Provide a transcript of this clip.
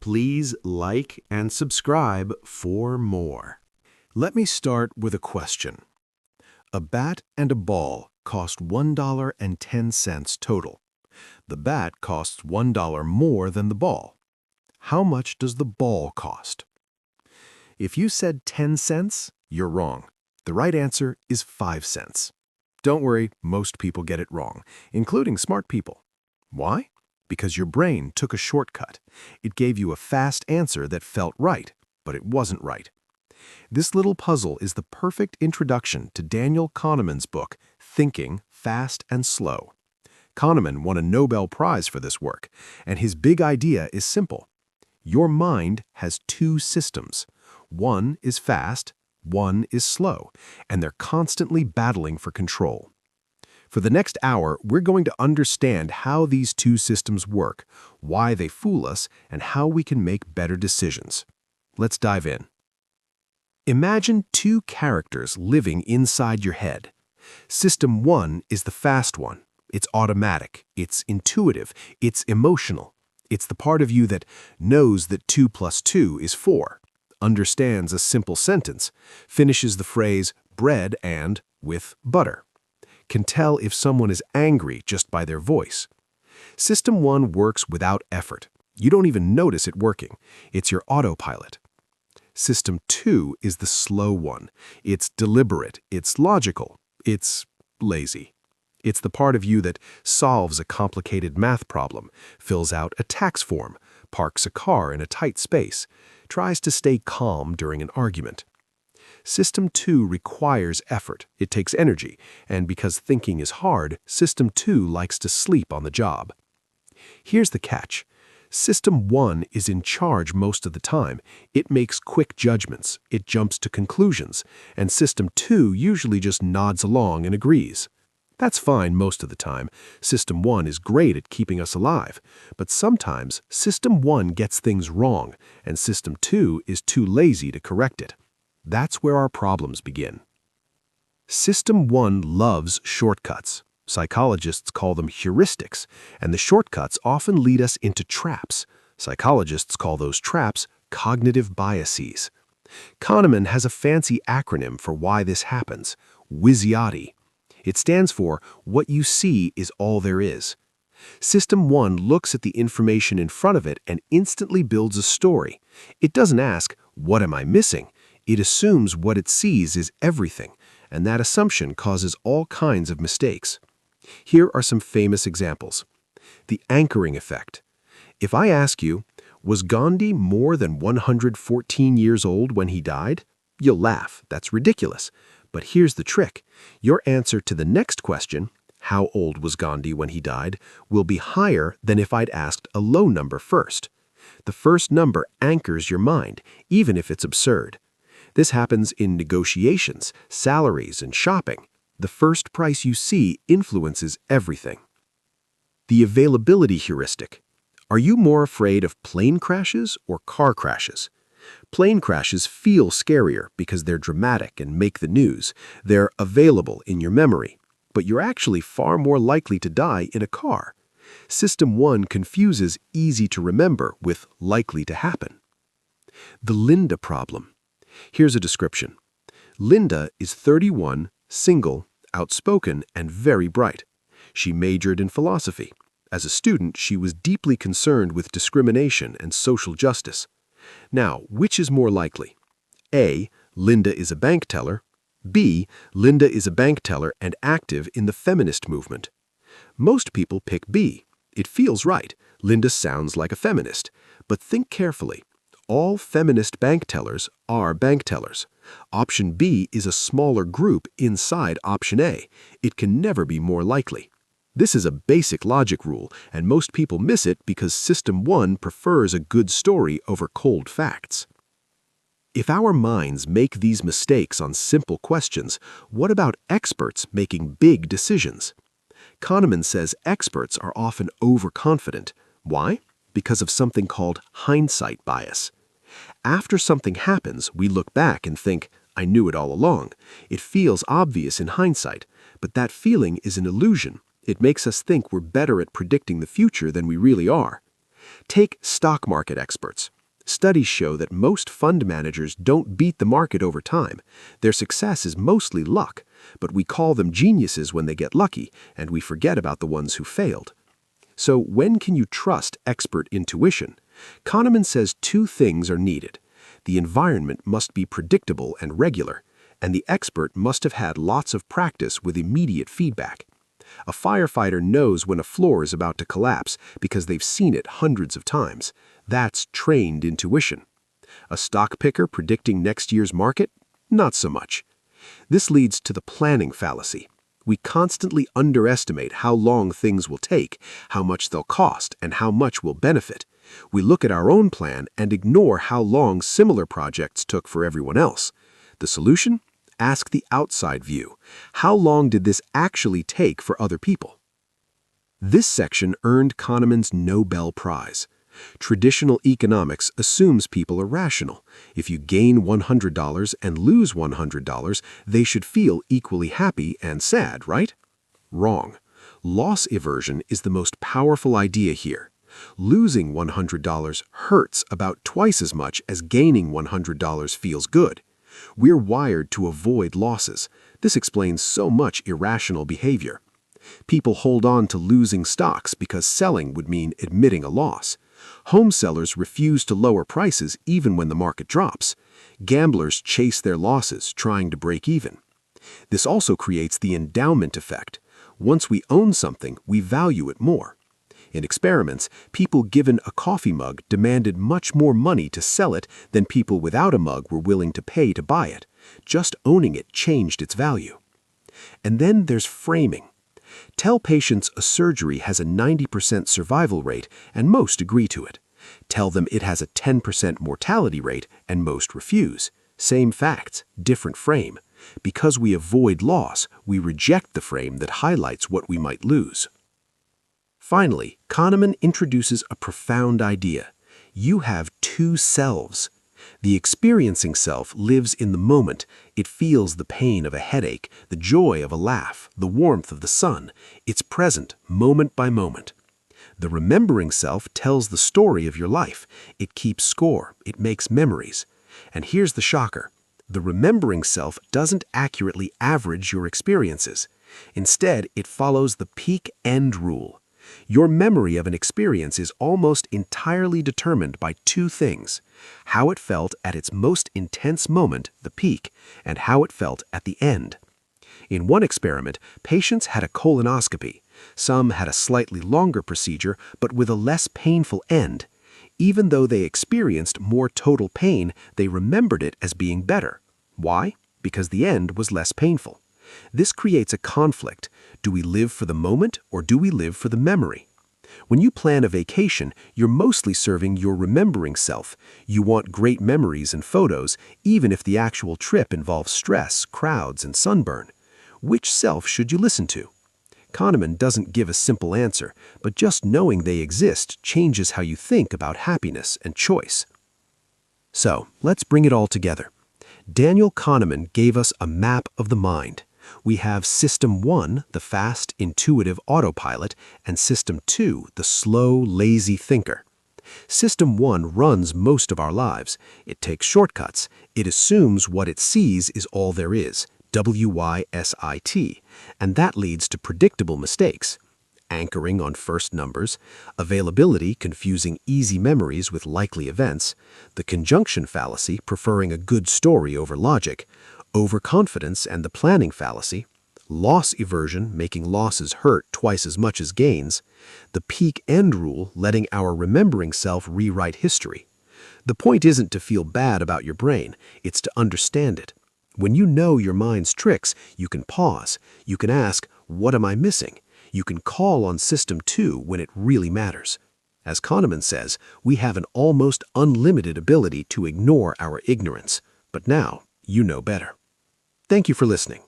Please like and subscribe for more. Let me start with a question. A bat and a ball cost $1.10 total. The bat costs $1 more than the ball. How much does the ball cost? If you said 10 cents, you're wrong. The right answer is 5 cents. Don't worry, most people get it wrong, including smart people. Why? Because your brain took a shortcut. It gave you a fast answer that felt right, but it wasn't right. This little puzzle is the perfect introduction to Daniel Kahneman's book, Thinking, Fast and Slow. Kahneman won a Nobel Prize for this work, and his big idea is simple. Your mind has two systems. One is fast, one is slow, and they're constantly battling for control. For the next hour, we're going to understand how these two systems work, why they fool us, and how we can make better decisions. Let's dive in. Imagine two characters living inside your head. System 1 is the fast one. It's automatic, it's intuitive, it's emotional. It's the part of you that knows that 2 plus 2 is 4, understands a simple sentence, finishes the phrase bread and with butter, can tell if someone is angry just by their voice. System 1 works without effort. You don't even notice it working. It's your autopilot. System 2 is the slow one. It's deliberate, it's logical, it's lazy. It's the part of you that solves a complicated math problem, fills out a tax form, parks a car in a tight space, tries to stay calm during an argument. System 2 requires effort. It takes energy, and because thinking is hard, System 2 likes to sleep on the job. Here's the catch. System 1 is in charge most of the time. It makes quick judgments, it jumps to conclusions, and System 2 usually just nods along and agrees. That's fine most of the time. System 1 is great at keeping us alive, but sometimes System 1 gets things wrong, and System 2 is too lazy to correct it. That's where our problems begin. System 1 loves shortcuts. Psychologists call them heuristics, and the shortcuts often lead us into traps. Psychologists call those traps cognitive biases. Kahneman has a fancy acronym for why this happens, WYSIATI. It stands for what you see is all there is. System 1 looks at the information in front of it and instantly builds a story. It doesn't ask, what am I missing? It assumes what it sees is everything, and that assumption causes all kinds of mistakes. Here are some famous examples. The anchoring effect. If I ask you, was Gandhi more than 114 years old when he died? You'll laugh, that's ridiculous. But here's the trick. Your answer to the next question, how old was Gandhi when he died, will be higher than if I'd asked a low number first. The first number anchors your mind, even if it's absurd. This happens in negotiations, salaries, and shopping. The first price you see influences everything. The availability heuristic. Are you more afraid of plane crashes or car crashes? Plane crashes feel scarier because they're dramatic and make the news. They're available in your memory, but you're actually far more likely to die in a car. System 1 confuses easy to remember with likely to happen. The Linda problem. Here's a description. Linda is 31, single, outspoken, and very bright. She majored in philosophy. As a student, she was deeply concerned with discrimination and social justice. Now, which is more likely? A. Linda is a bank teller. B. Linda is a bank teller and active in the feminist movement. Most people pick B. It feels right. Linda sounds like a feminist. But think carefully. All feminist bank tellers are bank tellers. Option B is a smaller group inside option A. It can never be more likely. This is a basic logic rule, and most people miss it because System 1 prefers a good story over cold facts. If our minds make these mistakes on simple questions, what about experts making big decisions? Kahneman says experts are often overconfident. Why? Because of something called hindsight bias. After something happens, we look back and think, I knew it all along. It feels obvious in hindsight, but that feeling is an illusion. It makes us think we're better at predicting the future than we really are. Take stock market experts. Studies show that most fund managers don't beat the market over time. Their success is mostly luck, but we call them geniuses when they get lucky, and we forget about the ones who failed. So when can you trust expert intuition? Kahneman says two things are needed. The environment must be predictable and regular, and the expert must have had lots of practice with immediate feedback. A firefighter knows when a floor is about to collapse because they've seen it hundreds of times. That's trained intuition. A stock picker predicting next year's market? Not so much. This leads to the planning fallacy. We constantly underestimate how long things will take, how much they'll cost, and how much we'll benefit. We look at our own plan and ignore how long similar projects took for everyone else. The solution? Ask the outside view. How long did this actually take for other people? This section earned Kahneman's Nobel Prize. Traditional economics assumes people are rational. If you gain $100 and lose $100, they should feel equally happy and sad, right? Wrong. Loss aversion is the most powerful idea here. Losing $100 hurts about twice as much as gaining $100 feels good. We're wired to avoid losses. This explains so much irrational behavior. People hold on to losing stocks because selling would mean admitting a loss. Home sellers refuse to lower prices even when the market drops. Gamblers chase their losses, trying to break even. This also creates the endowment effect. Once we own something, we value it more. In experiments, people given a coffee mug demanded much more money to sell it than people without a mug were willing to pay to buy it. Just owning it changed its value. And then there's framing. Tell patients a surgery has a 90% survival rate, and most agree to it. Tell them it has a 10% mortality rate, and most refuse. Same facts, different frame. Because we avoid loss, we reject the frame that highlights what we might lose. Finally, Kahneman introduces a profound idea. You have two selves. The experiencing self lives in the moment. It feels the pain of a headache, the joy of a laugh, the warmth of the sun. It's present, moment by moment. The remembering self tells the story of your life. It keeps score. It makes memories. And here's the shocker. The remembering self doesn't accurately average your experiences. Instead, it follows the peak-end rule. Your memory of an experience is almost entirely determined by two things: how it felt at its most intense moment, the peak, and how it felt at the end. In one experiment, patients had a colonoscopy. Some had a slightly longer procedure, but with a less painful end. Even though they experienced more total pain, they remembered it as being better. Why? Because the end was less painful. This creates a conflict. Do we live for the moment, or do we live for the memory? When you plan a vacation, you're mostly serving your remembering self. You want great memories and photos, even if the actual trip involves stress, crowds, and sunburn. Which self should you listen to? Kahneman doesn't give a simple answer, but just knowing they exist changes how you think about happiness and choice. So, let's bring it all together. Daniel Kahneman gave us a map of the mind. We have System 1, the fast, intuitive autopilot, and System 2, the slow, lazy thinker. System 1 runs most of our lives. It takes shortcuts. It assumes what it sees is all there is, WYSIT, and that leads to predictable mistakes. Anchoring on first numbers, availability confusing easy memories with likely events, the conjunction fallacy preferring a good story over logic, overconfidence and the planning fallacy, loss aversion making losses hurt twice as much as gains, the peak-end rule letting our remembering self rewrite history. The point isn't to feel bad about your brain, it's to understand it. When you know your mind's tricks, you can pause. You can ask, what am I missing? You can call on System 2 when it really matters. As Kahneman says, we have an almost unlimited ability to ignore our ignorance. But now, you know better. Thank you for listening.